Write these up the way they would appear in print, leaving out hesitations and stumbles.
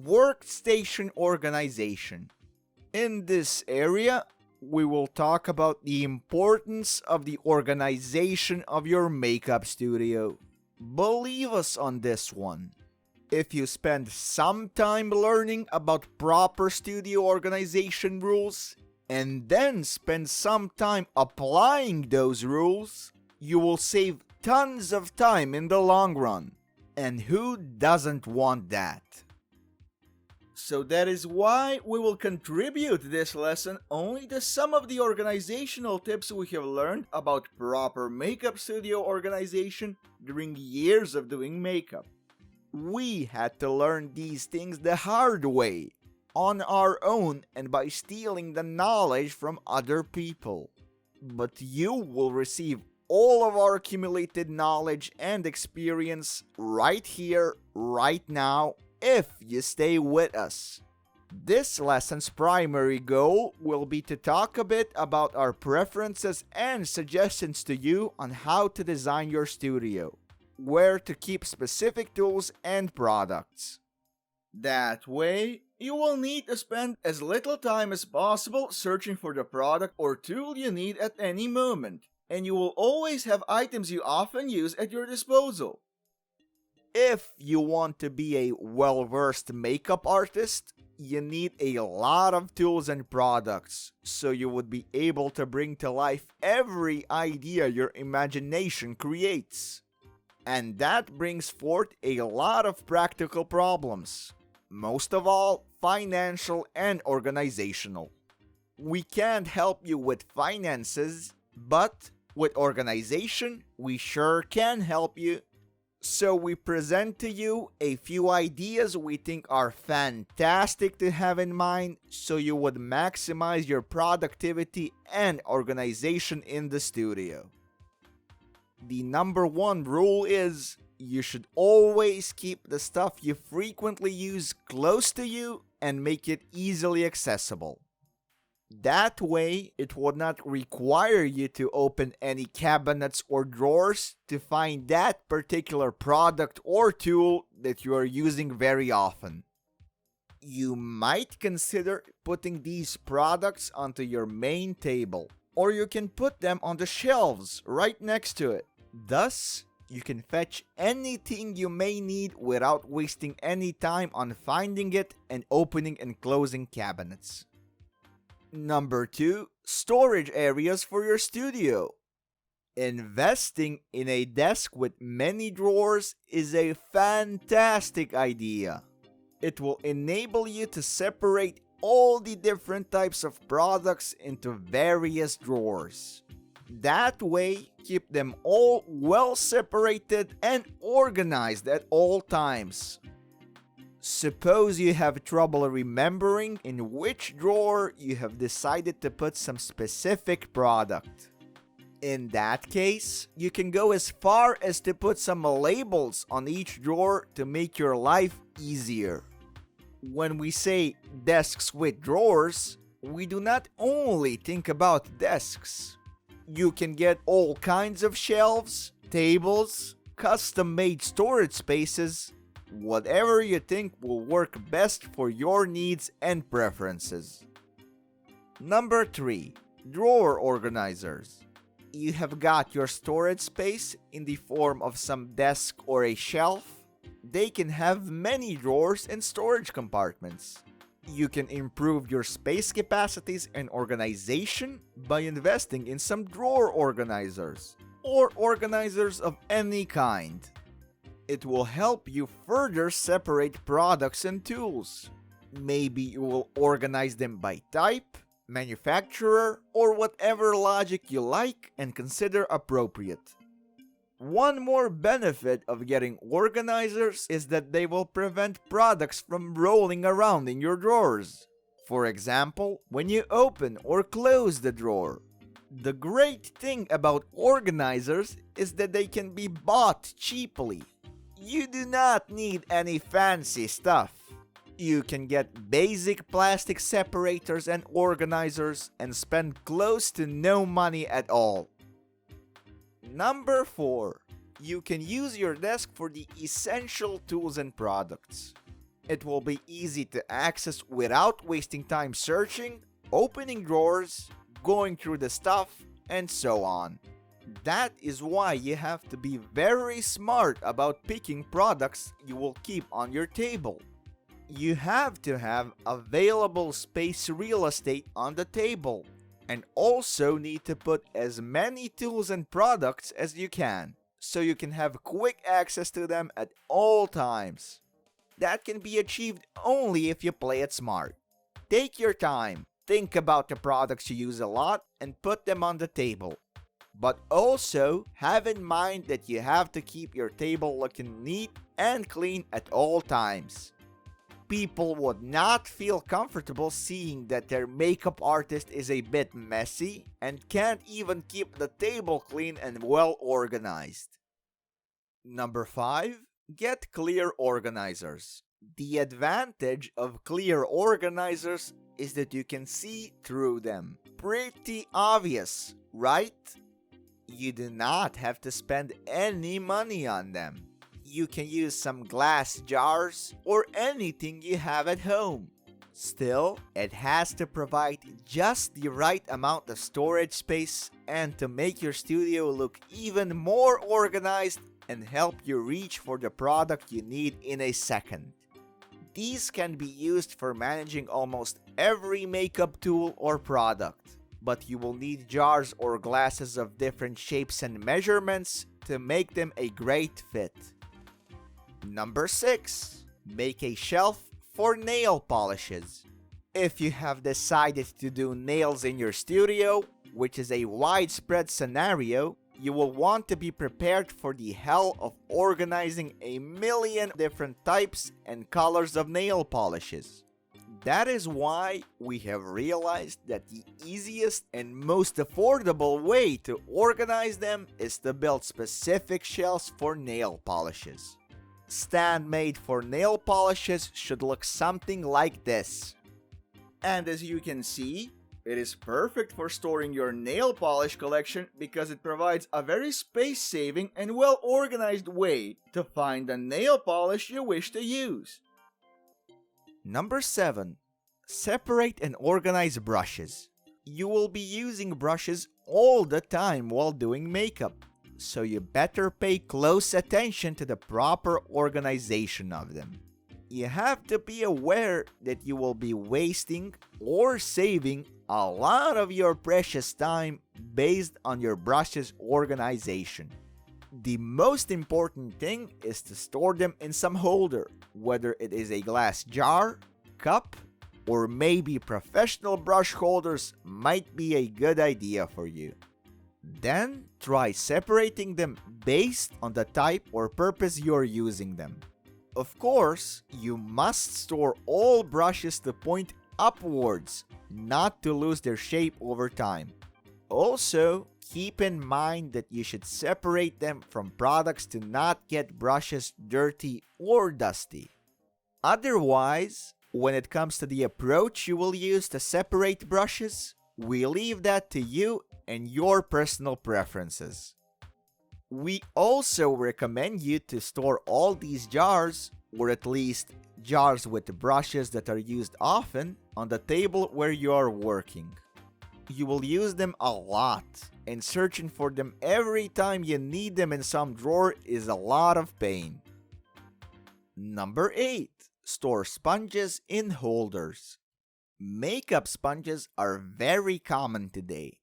Workstation organization. In this area, we will talk about the importance of the organization of your makeup studio. Believe us on this one. If you spend some time learning about proper studio organization rules, and then spend some time applying those rules, you will save tons of time in the long run. And who doesn't want that? So that is why we will contribute this lesson only to some of the organizational tips we have learned about proper makeup studio organization during years of doing makeup. We had to learn these things the hard way, on our own and by stealing the knowledge from other people. But you will receive all of our accumulated knowledge and experience right here, right now, if you stay with us. This lesson's primary goal will be to talk a bit about our preferences and suggestions to you on how to design your studio, where to keep specific tools and products. That way, you will need to spend as little time as possible searching for the product or tool you need at any moment, and you will always have items you often use at your disposal. If you want to be a well-versed makeup artist, you need a lot of tools and products, so you would be able to bring to life every idea your imagination creates. And that brings forth a lot of practical problems, most of all, financial and organizational. We can't help you with finances, but with organization, we sure can help you. So we present to you a few ideas we think are fantastic to have in mind so you would maximize your productivity and organization in the studio. The number one rule is you should always keep the stuff you frequently use close to you and make it easily accessible. That way, it would not require you to open any cabinets or drawers to find that particular product or tool that you are using very often. You might consider putting these products onto your main table, or you can put them on the shelves right next to it. Thus, you can fetch anything you may need without wasting any time on finding it and opening and closing cabinets. Number 2, storage areas for your studio. Investing in a desk with many drawers is a fantastic idea. It will enable you to separate all the different types of products into various drawers. That way, keep them all well separated and organized at all times. Suppose you have trouble remembering in which drawer you have decided to put some specific product. In that case, you can go as far as to put some labels on each drawer to make your life easier. When we say desks with drawers, we do not only think about desks. You can get all kinds of shelves, tables, custom-made storage spaces, whatever you think will work best for your needs and preferences. Number 3, drawer organizers. You have got your storage space in the form of some desk or a shelf. They can have many drawers and storage compartments. You can improve your space capacities and organization by investing in some drawer organizers or organizers of any kind. It will help you further separate products and tools. Maybe you will organize them by type, manufacturer, or whatever logic you like and consider appropriate. One more benefit of getting organizers is that they will prevent products from rolling around in your drawers. For example, when you open or close the drawer. The great thing about organizers is that they can be bought cheaply. You do not need any fancy stuff. You can get basic plastic separators and organizers and spend close to no money at all. Number 4. You can use your desk for the essential tools and products. It will be easy to access without wasting time searching, opening drawers, going through the stuff, and so on. That is why you have to be very smart about picking products you will keep on your table. You have to have available space real estate on the table, and also need to put as many tools and products as you can, so you can have quick access to them at all times. That can be achieved only if you play it smart. Take your time, think about the products you use a lot, and put them on the table. But also, have in mind that you have to keep your table looking neat and clean at all times. People would not feel comfortable seeing that their makeup artist is a bit messy and can't even keep the table clean and well organized. Number 5. Get clear organizers. The advantage of clear organizers is that you can see through them. Pretty obvious, right? You do not have to spend any money on them. You can use some glass jars or anything you have at home. Still, it has to provide just the right amount of storage space and to make your studio look even more organized and help you reach for the product you need in a second. These can be used for managing almost every makeup tool or product, but you will need jars or glasses of different shapes and measurements to make them a great fit. Number 6. Make a shelf for nail polishes. If you have decided to do nails in your studio, which is a widespread scenario, you will want to be prepared for the hell of organizing a million different types and colors of nail polishes. That is why we have realized that the easiest and most affordable way to organize them is to build specific shelves for nail polishes. Stand made for nail polishes should look something like this. And as you can see, it is perfect for storing your nail polish collection because it provides a very space-saving and well-organized way to find the nail polish you wish to use. Number 7. Separate and organize brushes. You will be using brushes all the time while doing makeup, so you better pay close attention to the proper organization of them. You have to be aware that you will be wasting or saving a lot of your precious time based on your brush's organization. The most important thing is to store them in some holder, whether it is a glass jar, cup, or maybe professional brush holders might be a good idea for you. Then try separating them based on the type or purpose you're using them. Of course, you must store all brushes to point upwards, not to lose their shape over time. Also, keep in mind that you should separate them from products to not get brushes dirty or dusty. Otherwise, when it comes to the approach you will use to separate brushes, we leave that to you and your personal preferences. We also recommend you to store all these jars, or at least jars with brushes that are used often, on the table where you are working. You will use them a lot, and searching for them every time you need them in some drawer is a lot of pain. Number 8. Store sponges in holders. Makeup sponges are very common today.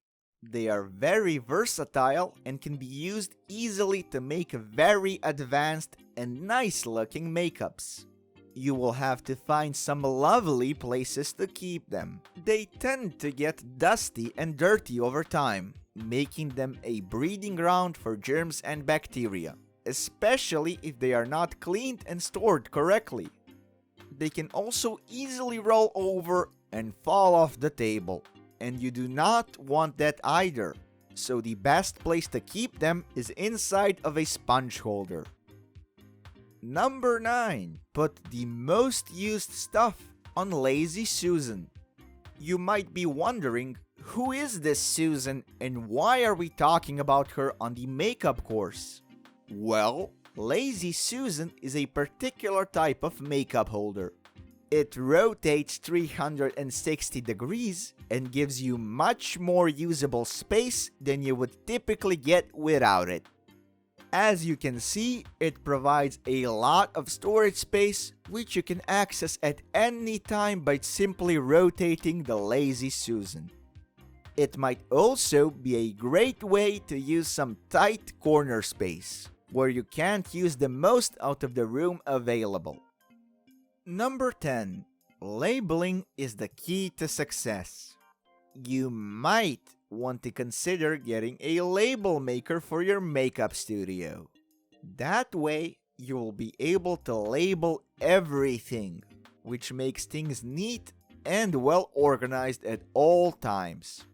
They are very versatile and can be used easily to make very advanced and nice looking makeups. You will have to find some lovely places to keep them. They tend to get dusty and dirty over time, making them a breeding ground for germs and bacteria, especially if they are not cleaned and stored correctly. They can also easily roll over and fall off the table, and you do not want that either, so the best place to keep them is inside of a sponge holder. Number 9. Put the most used stuff on Lazy Susan. You might be wondering, who is this Susan and why are we talking about her on the makeup course? Well, Lazy Susan is a particular type of makeup holder. It rotates 360 degrees and gives you much more usable space than you would typically get without it. As you can see, it provides a lot of storage space which you can access at any time by simply rotating the Lazy Susan. It might also be a great way to use some tight corner space, where you can't use the most out of the room available. Number 10. Labeling is the key to success. You might want to consider getting a label maker for your makeup studio. That way, you will be able to label everything, which makes things neat and well organized at all times.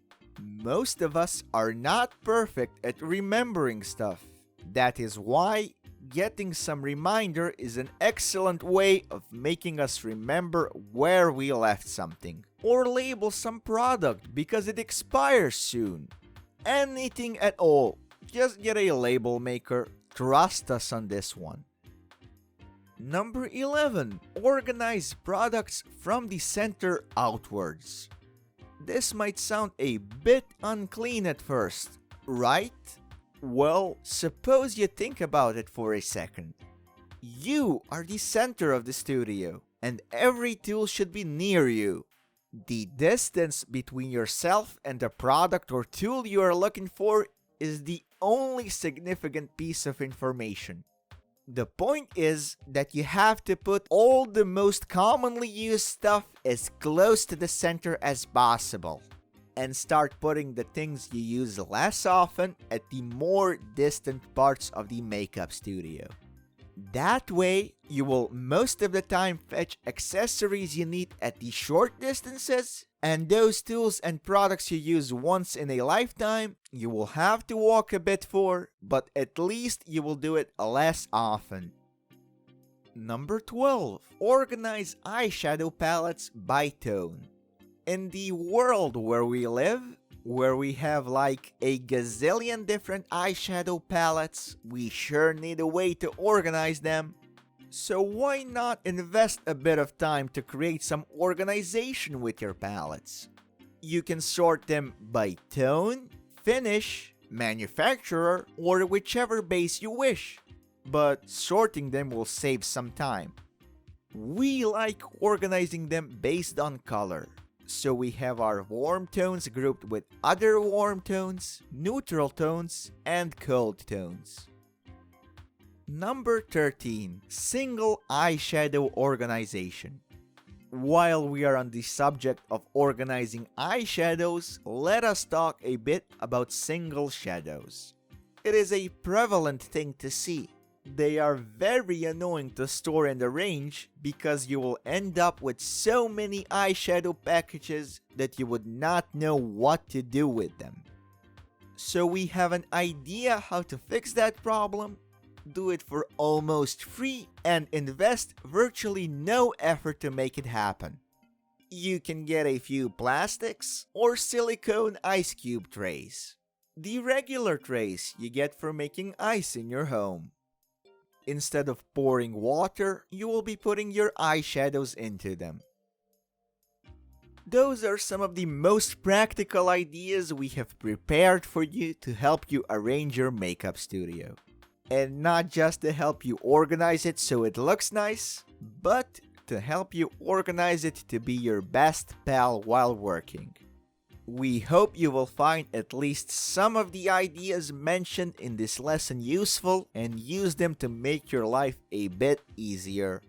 Most of us are not perfect at remembering stuff. That is why getting some reminder is an excellent way of making us remember where we left something, or label some product because it expires soon. Anything at all, just get a label maker. Trust us on this one. Number 11. Organize products from the center outwards. This might sound a bit unclean at first, right? Well, suppose you think about it for a second. You are the center of the studio, and every tool should be near you. The distance between yourself and the product or tool you are looking for is the only significant piece of information. The point is that you have to put all the most commonly used stuff as close to the center as possible, and start putting the things you use less often at the more distant parts of the makeup studio. That way, you will most of the time fetch accessories you need at the short distances, and those tools and products you use once in a lifetime, you will have to walk a bit for, but at least you will do it less often. Number 12. Organize eyeshadow palettes by tone. In the world where we live, where we have like a gazillion different eyeshadow palettes, we sure need a way to organize them. So why not invest a bit of time to create some organization with your palettes? You can sort them by tone, finish, manufacturer, or whichever base you wish. But sorting them will save some time. We like organizing them based on color. So we have our warm tones grouped with other warm tones, neutral tones, and cold tones. Number 13. Single eyeshadow organization. While we are on the subject of organizing eyeshadows, let us talk a bit about single shadows. It is a prevalent thing to see. They are very annoying to store and arrange because you will end up with so many eyeshadow packages that you would not know what to do with them. So we have an idea how to fix that problem, do it for almost free, and invest virtually no effort to make it happen. You can get a few plastics or silicone ice cube trays. The regular trays you get for making ice in your home. Instead of pouring water, you will be putting your eyeshadows into them. Those are some of the most practical ideas we have prepared for you to help you arrange your makeup studio. And not just to help you organize it so it looks nice, but to help you organize it to be your best pal while working. We hope you will find at least some of the ideas mentioned in this lesson useful and use them to make your life a bit easier.